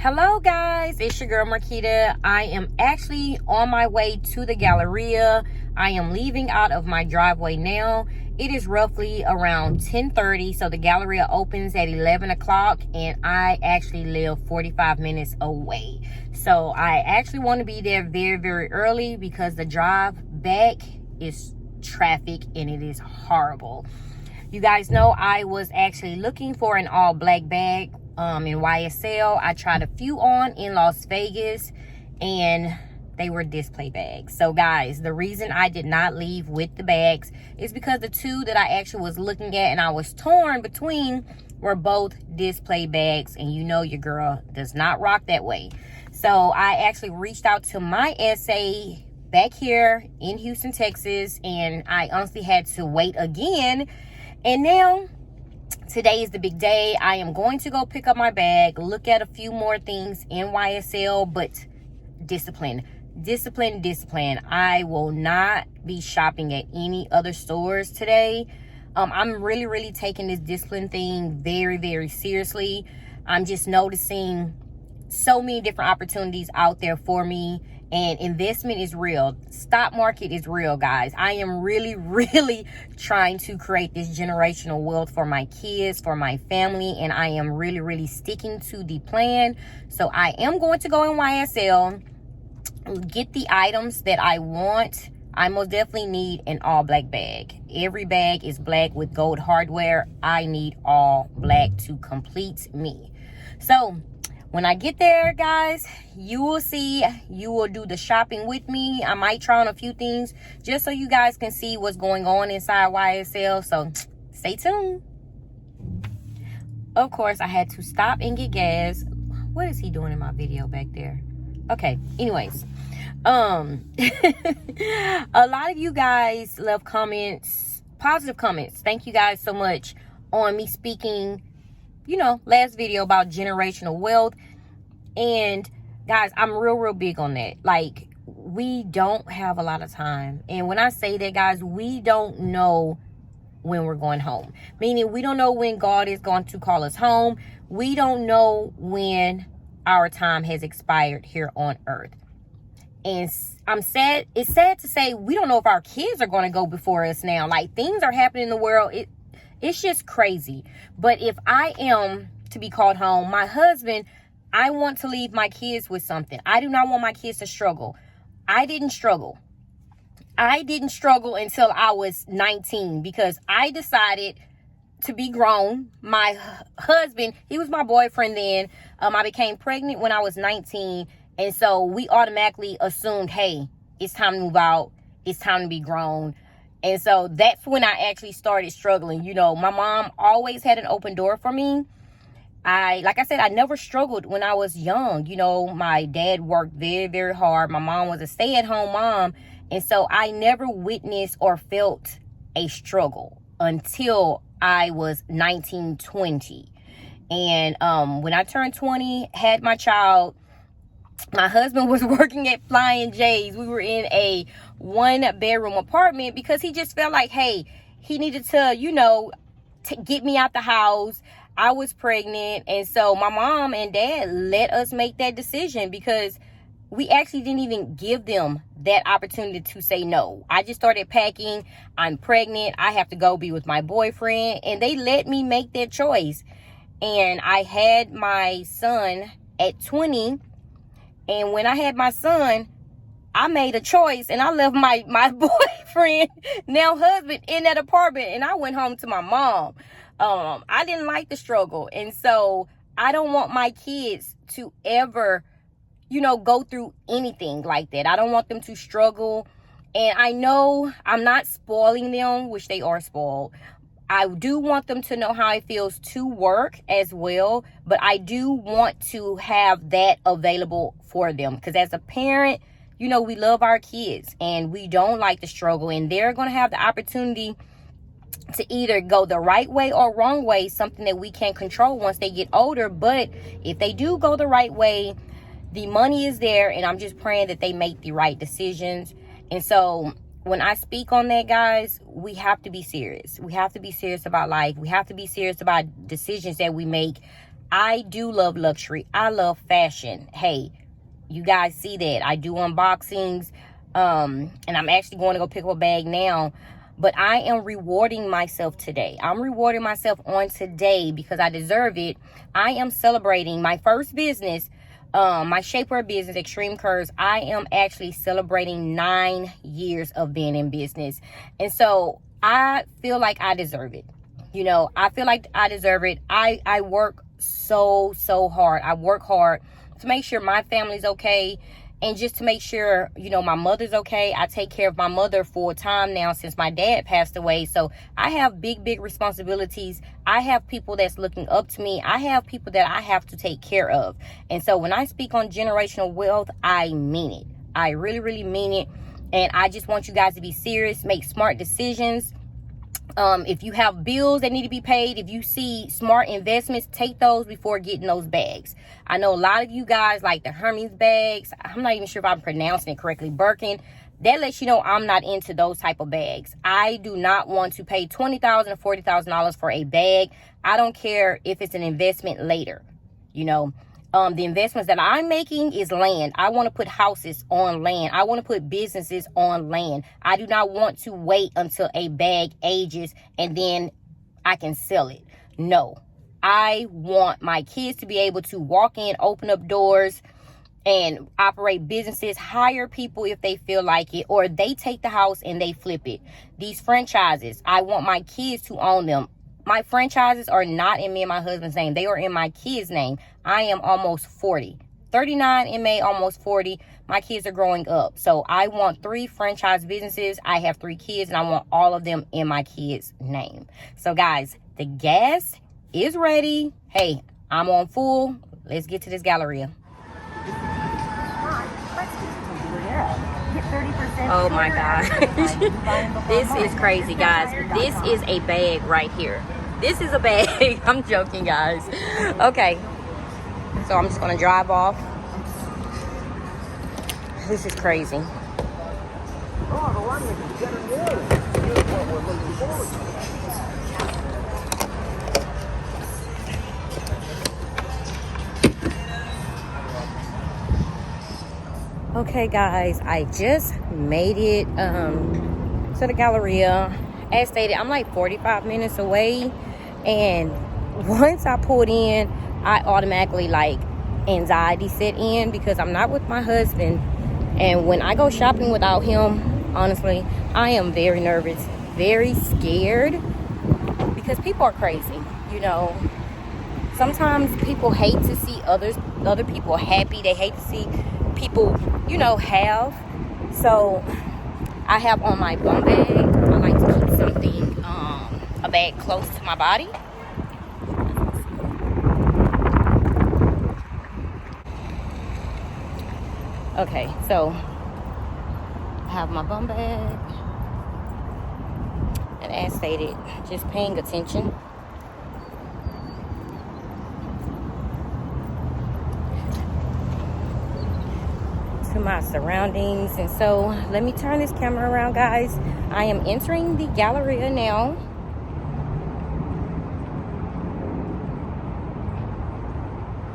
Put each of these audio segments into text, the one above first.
Hello guys, it's your girl Marquita. I am actually on my way to the Galleria. I am leaving out of my driveway now. It is roughly around 10:30, so the Galleria opens at 11 o'clock and I actually live 45 minutes away. So I actually want to be there very, very early because the drive back is traffic and it is horrible. You guys know I was actually looking for an all black bag in YSL. I tried a few on in Las Vegas and they were display bags. So guys, the reason I did not leave with the bags is because the two that I actually was looking at and I was torn between were both display bags, and you know your girl does not rock that way. So I actually reached out to my SA back here in Houston, Texas, and I honestly had to wait again. And now today is the big day. I am going to go pick up my bag, look at a few more things in YSL, but discipline. I will not be shopping at any other stores today. I'm really taking this discipline thing very, very seriously. I'm just noticing so many different opportunities out there for me, and investment is real. Stock market is real, guys. I am really trying to create this generational wealth for my kids, for my family, and I am really sticking to the plan. So I am going to go in YSL, get the items that I want. I most definitely need an all black bag. Every bag is black with gold hardware. I need all black to complete me. So when I get there, guys, you will see, you will do the shopping with me. I might try on a few things just so you guys can see what's going on inside YSL. So stay tuned. Of course, I had to stop and get gas. What is he doing in my video back there? Okay, anyways. A lot of you guys left comments, positive comments. Thank you guys so much on me speaking, last video about generational wealth. And guys, I'm real big on that. Like, we don't have a lot of time. And when I say that, guys, we don't know when we're going home. Meaning we don't know when God is going to call us home. We don't know when our time has expired here on earth. And it's sad to say we don't know if our kids are going to go before us now. Like, things are happening in the world. It's just crazy. But if I am to be called home, my husband, I want to leave my kids with something. I do not want my kids to struggle. I didn't struggle until I was 19 because I decided to be grown. My husband, he was my boyfriend then. I became pregnant when I was 19. And so we automatically assumed, hey, it's time to move out. It's time to be grown. And so that's when I actually started struggling. My mom always had an open door for me. Like I said, I never struggled when I was young. My dad worked very hard. My mom was a stay-at-home mom. And so I never witnessed or felt a struggle until I was 19, 20. And when I turned 20, had my child, my husband was working at Flying J's. We were in a 1-bedroom apartment because he just felt like, hey, he needed to, to get me out the house. I was pregnant. And so my mom and dad let us make that decision because we actually didn't even give them that opportunity to say no. I just started packing. I'm pregnant. I have to go be with my boyfriend. And they let me make that choice. And I had my son at 20. And when I had my son, I made a choice and I left my boyfriend, now husband, in that apartment, and I went home to my mom. I didn't like the struggle. And so I don't want my kids to ever, go through anything like that. I don't want them to struggle. And I know I'm not spoiling them, which they are spoiled. I do want them to know how it feels to work as well, but I do want to have that available for them because as a parent, we love our kids and we don't like the struggle, and they're going to have the opportunity to either go the right way or wrong way, something that we can't control once they get older. But if they do go the right way, the money is there, and I'm just praying that they make the right decisions. And so when I speak on that, guys, we have to be serious. We have to be serious about life. We have to be serious about decisions that we make. I do love luxury. I love fashion. Hey, you guys see that. I do unboxings. And I'm actually going to go pick up a bag now. But I am rewarding myself today. I'm rewarding myself on today because I deserve it. I am celebrating my first business, my shapewear business, Extreme Curves. I am actually celebrating 9 years of being in business. And so I feel like I deserve it. You know, I feel like I deserve it. I work so hard. I work hard to make sure my family's okay. And just to make sure, you know, my mother's okay. I take care of my mother full time now since my dad passed away. So I have big responsibilities. I have people that's looking up to me. I have people that I have to take care of. And so when I speak on generational wealth, I mean it. I really mean it. And I just want you guys to be serious, make smart decisions. If you have bills that need to be paid, if you see smart investments, take those before getting those bags. I know a lot of you guys like the Hermes bags. I'm not even sure if I'm pronouncing it correctly. Birkin. That lets you know I'm not into those type of bags. I do not want to pay $20,000 or $40,000 for a bag. I don't care if it's an investment later. You know, the investments that I'm making is land. I want to put houses on land. I want to put businesses on land. I do not want to wait until a bag ages and then I can sell it. No, I want my kids to be able to walk in, open up doors, and operate businesses, hire people if they feel like it, or they take the house and they flip it. These franchises, I want my kids to own them. My franchises are not in me and my husband's name. They are in my kids' name. I am almost 40. 39 in May, almost 40. My kids are growing up. So I want 3 franchise businesses. I have 3 kids, and I want all of them in my kids' name. So, guys, the gas is ready. Hey, I'm on full. Let's get to this Galleria. Oh, my God. This is crazy, guys. This is a bag right here. This is a bag. I'm joking, guys. Okay. So I'm just going to drive off. This is crazy. Okay, guys. I just made it to the Galleria. As stated, I'm like 45 minutes away. And once I pulled in, I automatically like anxiety set in because I'm not with my husband. And when I go shopping without him, honestly, I am very nervous, very scared because people are crazy. You know, sometimes people hate to see other people happy. They hate to see people, you know, have. So I have on my bum bag. I like to keep something, a bag close to my body. Okay, so I have my bum bag, and as stated, just paying attention. To my surroundings. And so let me turn this camera around, guys. I am entering the Galleria now.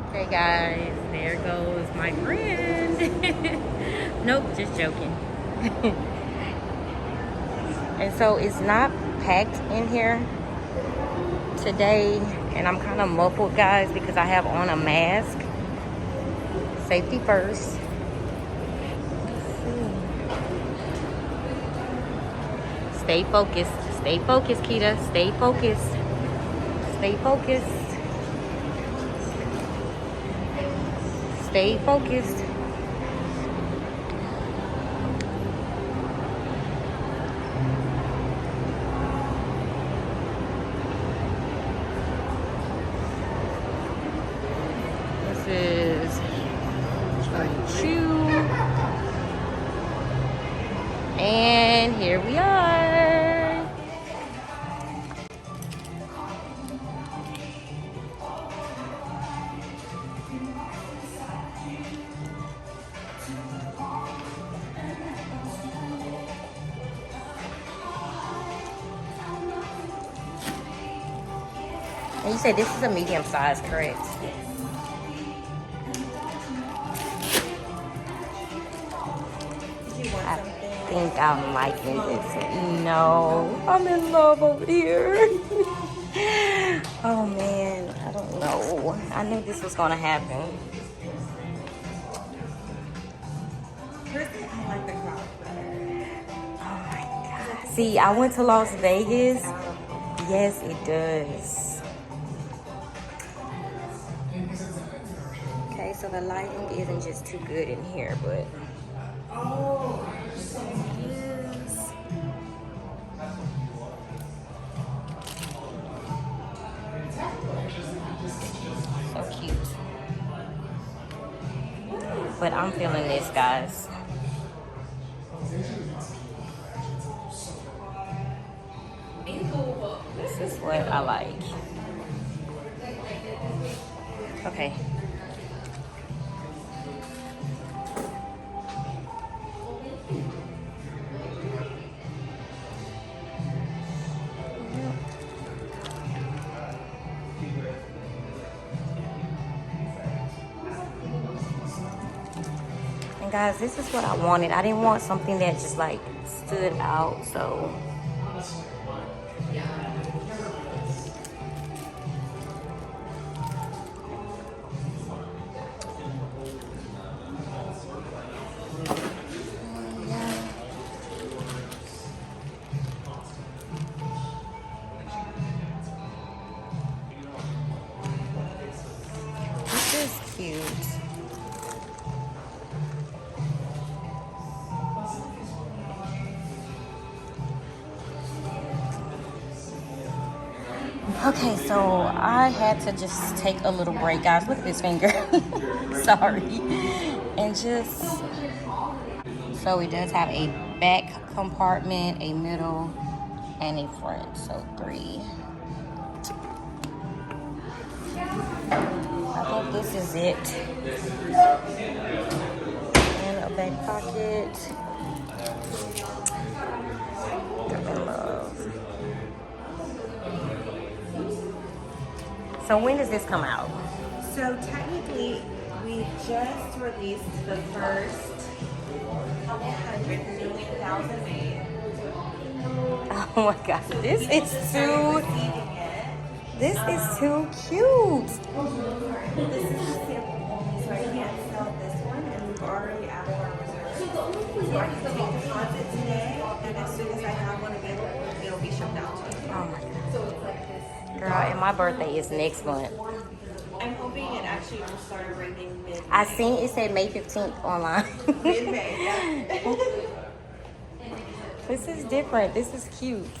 Okay, guys, there goes my friend. Nope, just joking. And so it's not packed in here today, and I'm kind of muffled, guys, because I have on a mask. Safety first. Stay focused. Stay focused, Keita. Stay focused. Stay focused. Stay focused. This is Chu. And here we are. And you said this is a medium size, correct? I think I'm liking this. No, I'm in love over here. Oh man, I don't know. I knew this was gonna happen. Personally, I like the crop better. Oh my god. See, I went to Las Vegas. Yes, it does. Okay, so the lighting isn't just too good in here, but Oh, so yes. so cute. But I'm feeling this, guys. This is what I like. Okay. And guys, this is what I wanted. I didn't want something that just like stood out, so this is cute. Okay, so I had to just take a little break, guys. Look at this finger. Sorry. And just, so it does have a back compartment, a middle, and a front. So 3. I think this is it. And a back pocket. I'm in love. So when does this come out? So technically, we just released the first 100,000 made. Oh my god, this is too. This is too cute. This is the sample only, so I can't sell this one, and we've already added our reserve. So I can take deposit today, and as soon as I have one available, it'll be shipped out to you. Oh my god. Girl, and my birthday is next month. I'm hoping it actually will start arriving mid-May. I seen it said May 15th online. Mid-May, yeah. This is different. This is cute.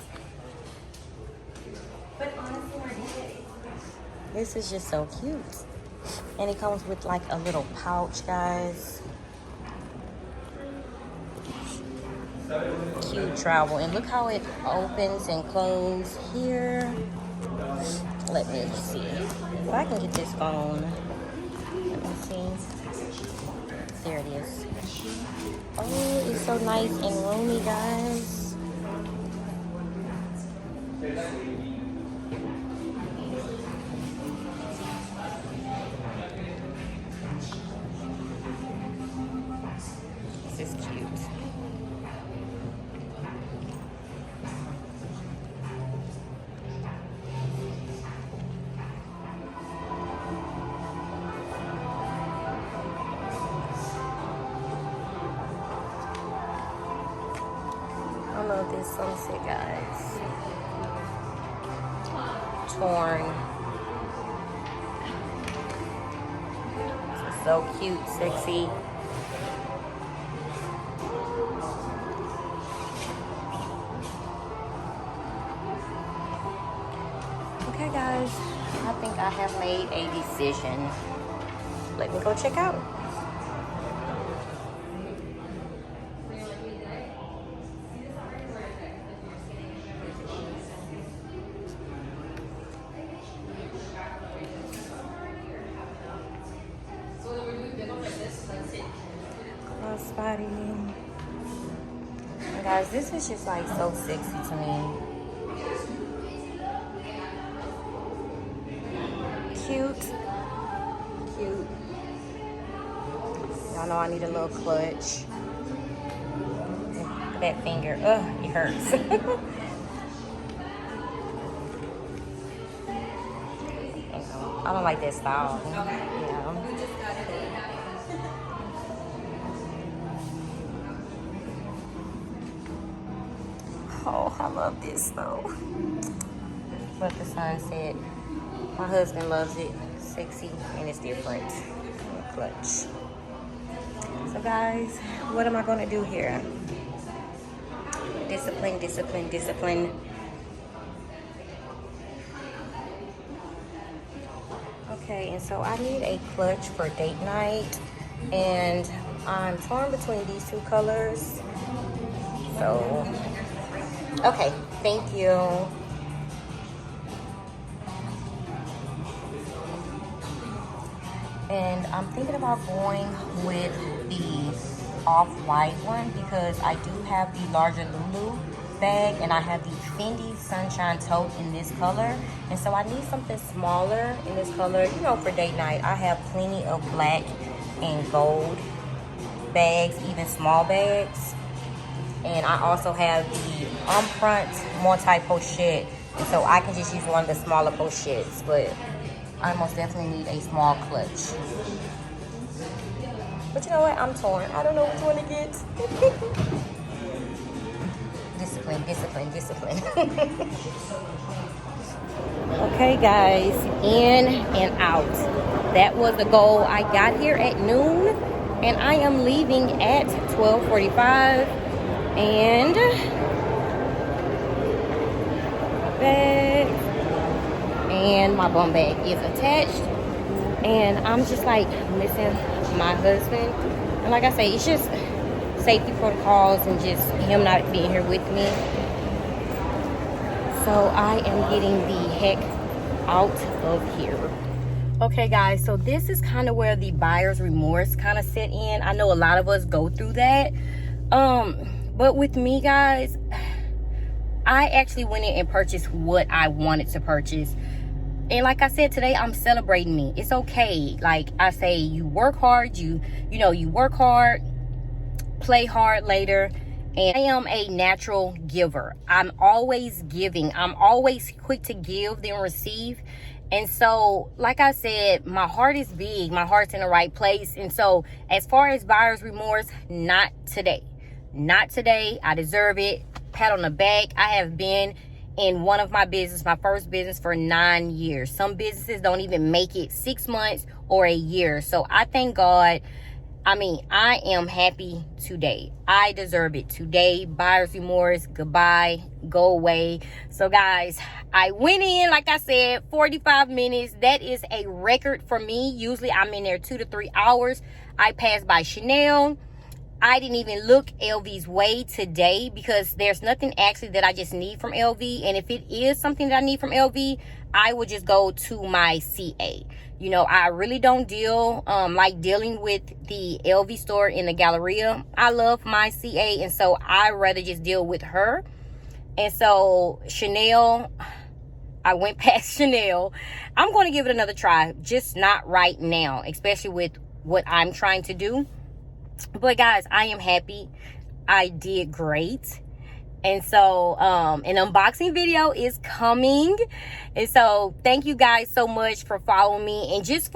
But honestly, This is just so cute. And it comes with like a little pouch, guys. Cute travel. And look how it opens and closes here. Let me see if I can get this phone. Let me see. There it is. Oh, it's so nice and roomy, guys. This is cute. I love this sunset, guys. Torn. This is so cute, sexy. Okay, guys. I think I have made a decision. Let me go check out. Speedy. Guys, this is just like so sexy to me. I know I need a little clutch. Look at that finger. Ugh, it hurts. I don't like that style. Yeah. Oh, I love this though. What the sun said. My husband loves it. Sexy and it's different. Clutch. So guys, what am I gonna do here? Discipline, discipline, discipline. Okay, and so I need a clutch for date night, and I'm torn between these two colors. So, okay, thank you. And I'm thinking about going with the off-white one because I do have the larger Loulou bag and I have the Fendi Sunshine Tote in this color. And so I need something smaller in this color, you know, for date night. I have plenty of black and gold bags, even small bags. And I also have the front multi-pochette. And so I can just use one of the smaller pochettes, but I most definitely need a small clutch. But you know what? I'm torn. I don't know which one to get. Discipline, discipline, discipline. Okay, guys. In and out. That was the goal. I got here at noon. And I am leaving at 12:45. And bag. And my bum bag is attached, and I'm just like missing my husband. And like I say, it's just safety protocols and just him not being here with me. So I am getting the heck out of here. Okay guys, so this is kind of where the buyer's remorse kind of set in. I know a lot of us go through that, but with me guys, I actually went in and purchased what I wanted to purchase. And like I said, today I'm celebrating me. It's okay. Like I say, you work hard, you work hard, play hard later. And I am a natural giver. I'm always giving. I'm always quick to give than receive. And so, like I said, my heart is big. My heart's in the right place. And so, as far as buyer's remorse, not today. Not today. I deserve it. Pat on the back. I have been in one of my business, my first business, for 9 years. Some businesses don't even make it 6 months or a year. So I thank God. I mean, I am happy today. I deserve it today. Buyer's remorse, goodbye, go away. So guys, I went in, like I said, 45 minutes. That is a record for me. Usually I'm in there 2 to 3 hours. I passed by Chanel. I didn't even look LV's way today because there's nothing actually that I just need from LV. And if it is something that I need from LV, I would just go to my CA. You know, I really don't like dealing with the LV store in the Galleria. I love my CA, and so I rather just deal with her. And so Chanel, I went past Chanel. I'm going to give it another try, just not right now, especially with what I'm trying to do. But guys, I am happy. I did great. And so an unboxing video is coming. And so thank you guys so much for following me and just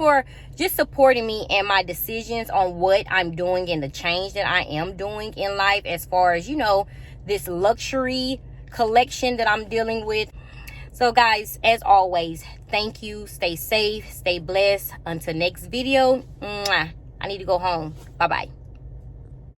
supporting me and my decisions on what I'm doing and the change that I am doing in life as far as, you know, this luxury collection that I'm dealing with. So guys, as always, thank you. Stay safe, stay blessed. Until next video, mwah, I need to go home. Bye-bye.